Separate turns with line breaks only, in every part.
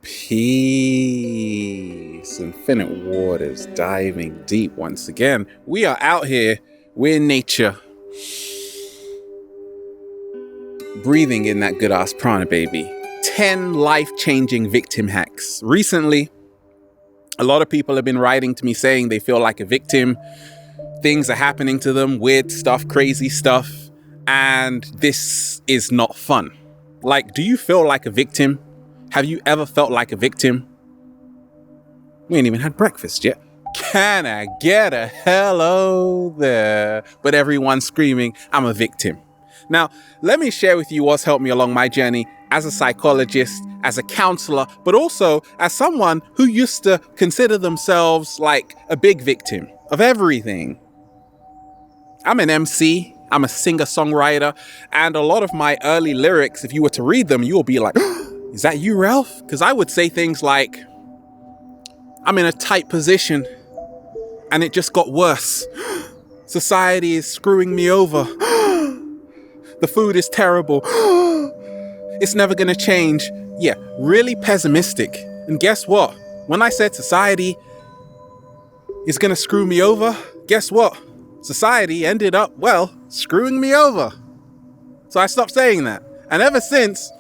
Peace. Infinite waters diving deep once again. We are out here. We're in nature. Breathing in that good ass prana, baby. 10 life-changing victim hacks. Recently, a lot of people have been writing to me saying they feel like a victim. Things are happening to them, weird stuff, crazy stuff. And this is not fun. Like, do you feel like a victim? Have you ever felt like a victim? We ain't even had breakfast yet. Can I get a hello there? But everyone's screaming, I'm a victim. Now, let me share with you what's helped me along my journey as a psychologist, as a counselor, but also as someone who used to consider themselves like a big victim of everything. I'm an MC, I'm a singer-songwriter, and a lot of my early lyrics, if you were to read them, you'll be like, is that you, Ralph? Because I would say things like, I'm in a tight position and it just got worse. Society is screwing me over. The food is terrible. It's never gonna change. Yeah, really pessimistic. And guess what? When I said society is gonna screw me over, guess what? Society ended up, well, screwing me over. So I stopped saying that. And ever since,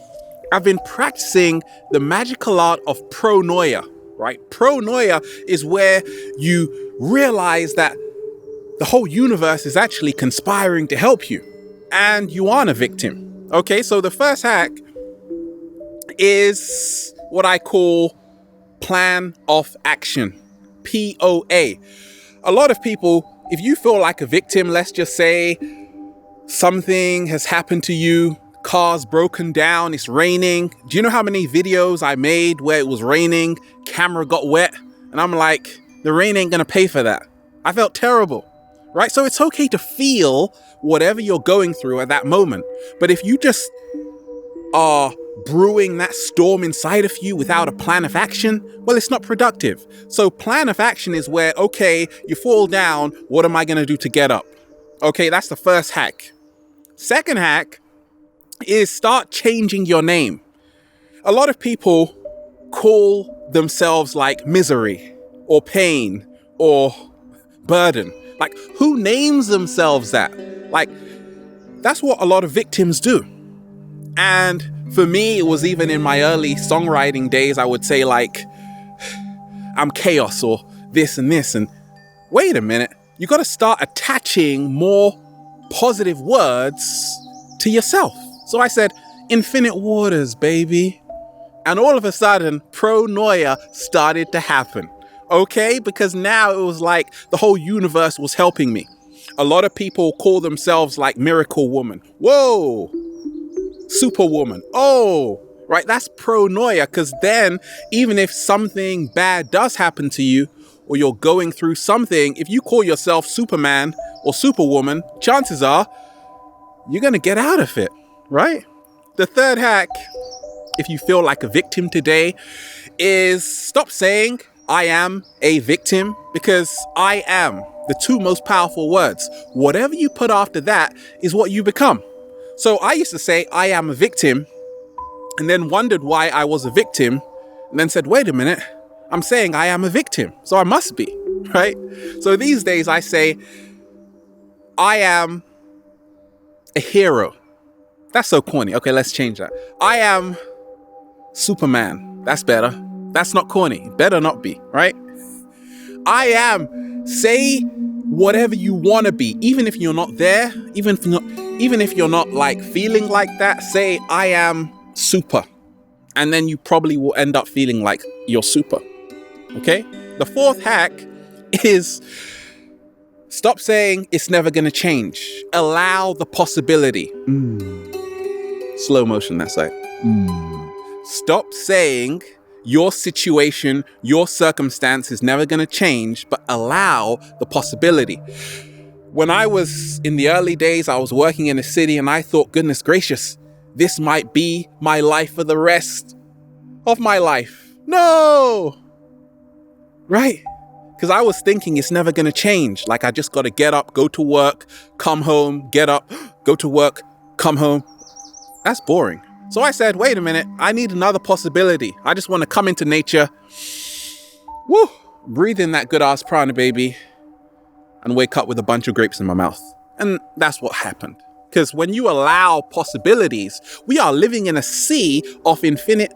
I've been practicing the magical art of pronoia, right? Pronoia is where you realize that the whole universe is actually conspiring to help you and you aren't a victim. Okay, so the first hack is what I call plan of action, POA. A lot of people, if you feel like a victim, let's just say something has happened to you, car's broken down, it's raining. Do you know how many videos I made where it was raining, camera got wet, and I'm like, the rain ain't gonna pay for that. I felt terrible, right? So it's okay to feel whatever you're going through at that moment. But if you just are brewing that storm inside of you without a plan of action, well, it's not productive. So plan of action is where, okay, you fall down, what am I gonna do to get up? Okay, that's the first hack. Second hack is start changing your name. A lot of people call themselves like misery or pain or burden. Like, who names themselves that? Like, that's what a lot of victims do. And for me, it was even in my early songwriting days, I would say like, I'm chaos or this and this. And wait a minute, you got to start attaching more positive words to yourself. So I said, infinite waters, baby. And all of a sudden, pronoia started to happen. Okay? Because now it was like the whole universe was helping me. A lot of people call themselves like miracle woman. Whoa! Superwoman. Oh! Right? That's pronoia. Because then, even if something bad does happen to you, or you're going through something, if you call yourself Superman or Superwoman, chances are you're going to get out of it. Right? The third hack, if you feel like a victim today, is stop saying I am a victim, because I am, the two most powerful words. Whatever you put after that is what you become. So I used to say I am a victim and then wondered why I was a victim and then said, wait a minute, I'm saying I am a victim, so I must be, right? So these days I say I am a hero. That's so corny. Okay, let's change that. I am Superman. That's better. That's not corny. Better not be, right? I am. Say whatever you want to be, even if you're not there, even if you're not like feeling like that. Say I am super, and then you probably will end up feeling like you're super. Okay. The fourth hack is stop saying it's never going to change. Allow the possibility. Slow motion, that's like. Stop saying your situation, your circumstance is never going to change, but allow the possibility. When I was in the early days, I was working in a city and I thought, goodness gracious, this might be my life for the rest of my life. No! Right? Because I was thinking it's never going to change. Like, I just got to get up, go to work, come home, get up, go to work, come home. That's boring. So I said, wait a minute, I need another possibility. I just want to come into nature, woo, breathe in that good ass prana, baby, and wake up with a bunch of grapes in my mouth. And that's what happened. Because when you allow possibilities, we are living in a sea of infinite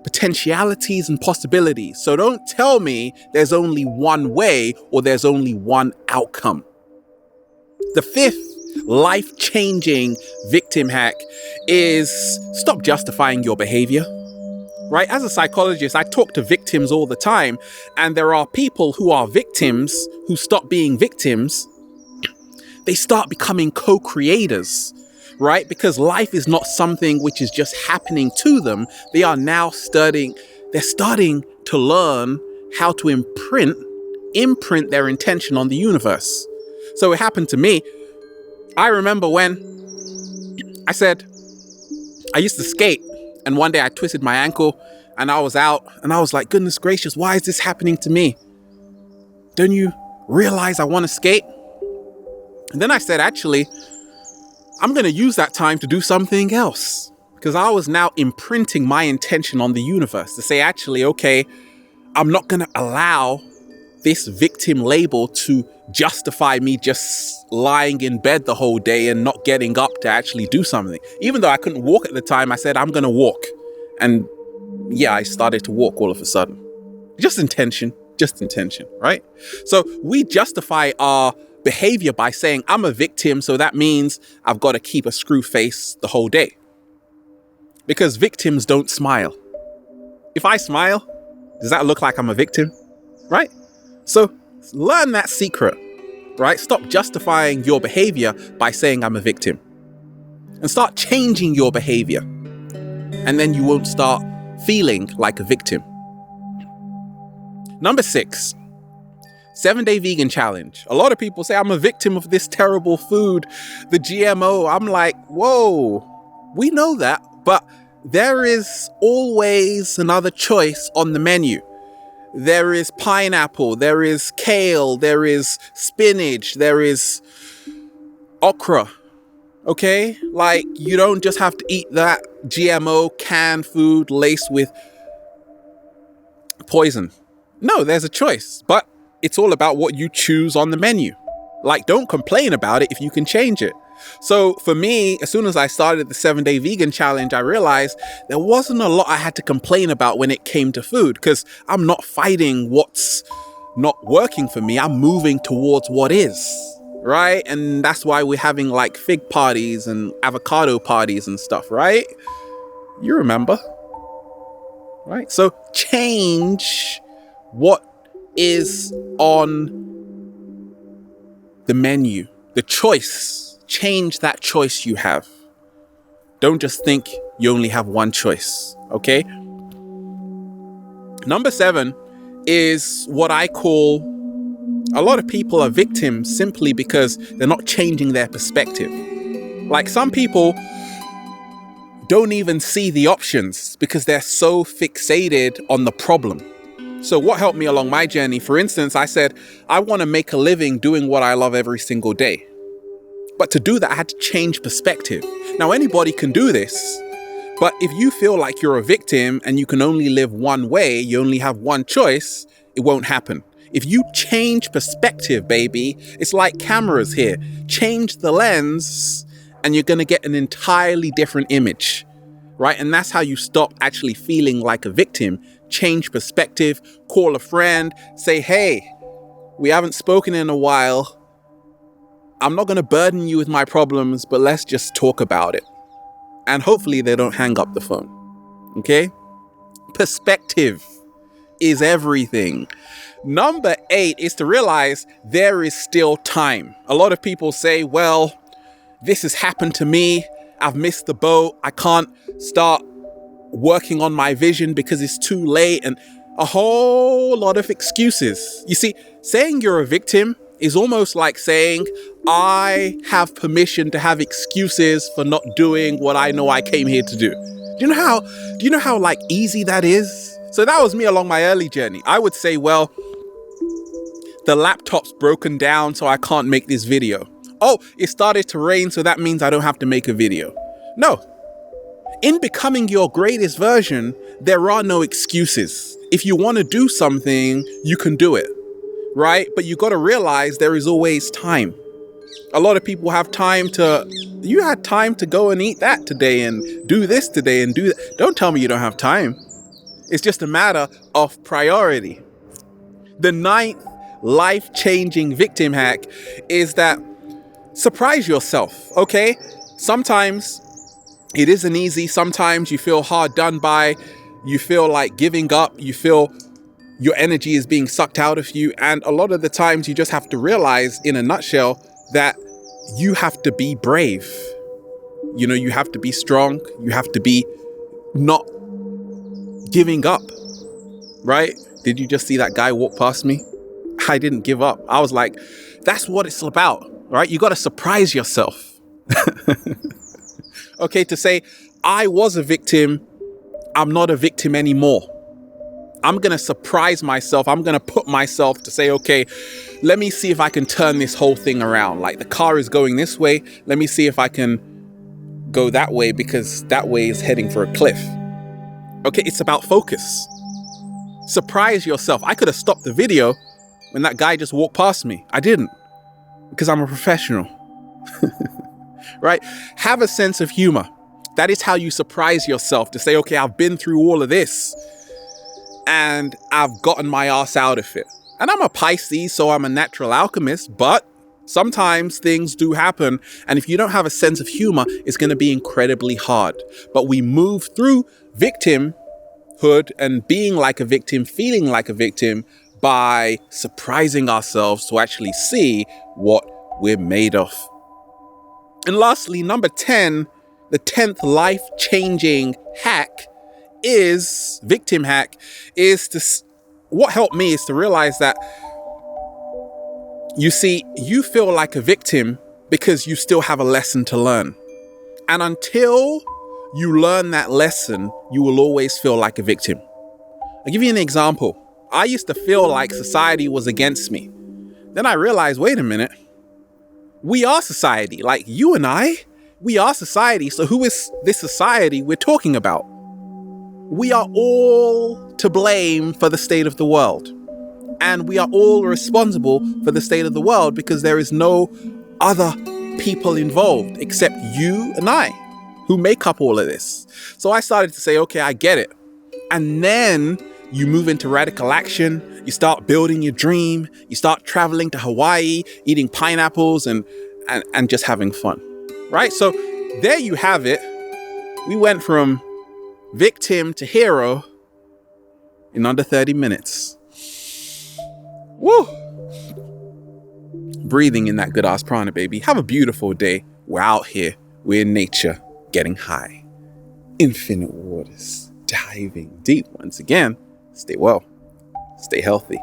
potentialities and possibilities. So don't tell me there's only one way or there's only one outcome. The fifth life-changing victim hack is stop justifying your behavior. Right? As a psychologist, I talk to victims all the time, and there are people who are victims who stop being victims. They start becoming co-creators, right? Because life is not something which is just happening to them. They are now starting to learn how to imprint their intention on the universe. So it happened to me. I remember when I said, I used to skate, and one day I twisted my ankle and I was out and I was like, goodness gracious, why is this happening to me? Don't you realize I want to skate? And then I said, actually, I'm going to use that time to do something else, because I was now imprinting my intention on the universe to say, actually, okay, I'm not going to allow this victim label to justify me just lying in bed the whole day and not getting up to actually do something. Even though I couldn't walk at the time, I said, I'm going to walk. And yeah, I started to walk all of a sudden. Just intention, right? So we justify our behavior by saying, I'm a victim, so that means I've got to keep a screw face the whole day. Because victims don't smile. If I smile, does that look like I'm a victim? Right? So learn that secret, right? Stop justifying your behavior by saying I'm a victim. And start changing your behavior. And then you won't start feeling like a victim. Number 6, 7-day vegan challenge. A lot of people say I'm a victim of this terrible food, the GMO. I'm like, whoa, we know that, but there is always another choice on the menu. There is pineapple, there is kale, there is spinach, there is okra. Okay? Like, you don't just have to eat that GMO canned food laced with poison. No, there's a choice, but it's all about what you choose on the menu. Like, don't complain about it if you can change it. So for me, as soon as I started the 7-day vegan challenge, I realized there wasn't a lot I had to complain about when it came to food, because I'm not fighting what's not working for me. I'm moving towards what is, right? And that's why we're having like fig parties and avocado parties and stuff, right? You remember, right? So change what is on the menu, the choice. Change that choice you have. Don't just think you only have one choice, okay? Number 7 is what I call, a lot of people are victims simply because they're not changing their perspective. Like, some people don't even see the options because they're so fixated on the problem. So what helped me along my journey? For instance, I said, I want to make a living doing what I love every single day. But to do that, I had to change perspective. Now, anybody can do this, but if you feel like you're a victim and you can only live one way, you only have one choice, it won't happen. If you change perspective, baby, it's like cameras here. Change the lens and you're going to get an entirely different image, right? And that's how you stop actually feeling like a victim. Change perspective, call a friend, say, hey, we haven't spoken in a while. I'm not going to burden you with my problems, but let's just talk about it. And hopefully they don't hang up the phone. Okay? Perspective is everything. Number 8 is to realize there is still time. A lot of people say, well, this has happened to me. I've missed the boat. I can't start working on my vision because it's too late, and a whole lot of excuses. You see, saying you're a victim is almost like saying, I have permission to have excuses for not doing what I know I came here to do. Do you know how like easy that is? So that was me along my early journey. I would say, well, the laptop's broken down, so I can't make this video. Oh, it started to rain, so that means I don't have to make a video. No. In becoming your greatest version, there are no excuses. If you want to do something, you can do it, right? But you got to realize there is always time. A lot of people have you had time to go and eat that today and do this today and do that. Don't tell me you don't have time. It's just a matter of priority. The 9th life-changing victim hack is that surprise yourself, okay? Sometimes it isn't easy. Sometimes you feel hard done by. You feel like giving up. You feel your energy is being sucked out of you. And a lot of the times you just have to realize, in a nutshell, that you have to be brave. You know, you have to be strong. You have to be not giving up, right? Did you just see that guy walk past me? I didn't give up. I was like, that's what it's about, right? You got to surprise yourself. Okay, to say, I was a victim, I'm not a victim anymore. I'm going to surprise myself. I'm going to put myself to say, okay, let me see if I can turn this whole thing around. Like, the car is going this way. Let me see if I can go that way, because that way is heading for a cliff. Okay, it's about focus. Surprise yourself. I could have stopped the video when that guy just walked past me. I didn't, because I'm a professional. Right? Have a sense of humor. That is how you surprise yourself, to say, okay, I've been through all of this and I've gotten my ass out of it. And I'm a Pisces, so I'm a natural alchemist, but sometimes things do happen. And if you don't have a sense of humor, it's going to be incredibly hard. But we move through victimhood and being like a victim, feeling like a victim, by surprising ourselves to actually see what we're made of. And lastly, number 10, the 10th life-changing hack victim hack, what helped me is to realize that, you see, you feel like a victim because you still have a lesson to learn. And until you learn that lesson, you will always feel like a victim. I'll give you an example. I used to feel like society was against me. Then I realized, wait a minute. We are society. Like, you and I, we are society. So who is this society we're talking about? We are all to blame for the state of the world. And we are all responsible for the state of the world, because there is no other people involved except you and I who make up all of this. So I started to say, okay, I get it. And then you move into radical action. You start building your dream. You start traveling to Hawaii, eating pineapples and just having fun, right? So there you have it. We went from victim to hero in under 30 minutes. Woo! Breathing in that good ass prana, baby. Have a beautiful day. We're out here. We're in nature, getting high. Infinite waters, diving deep once again. Stay well. Stay healthy.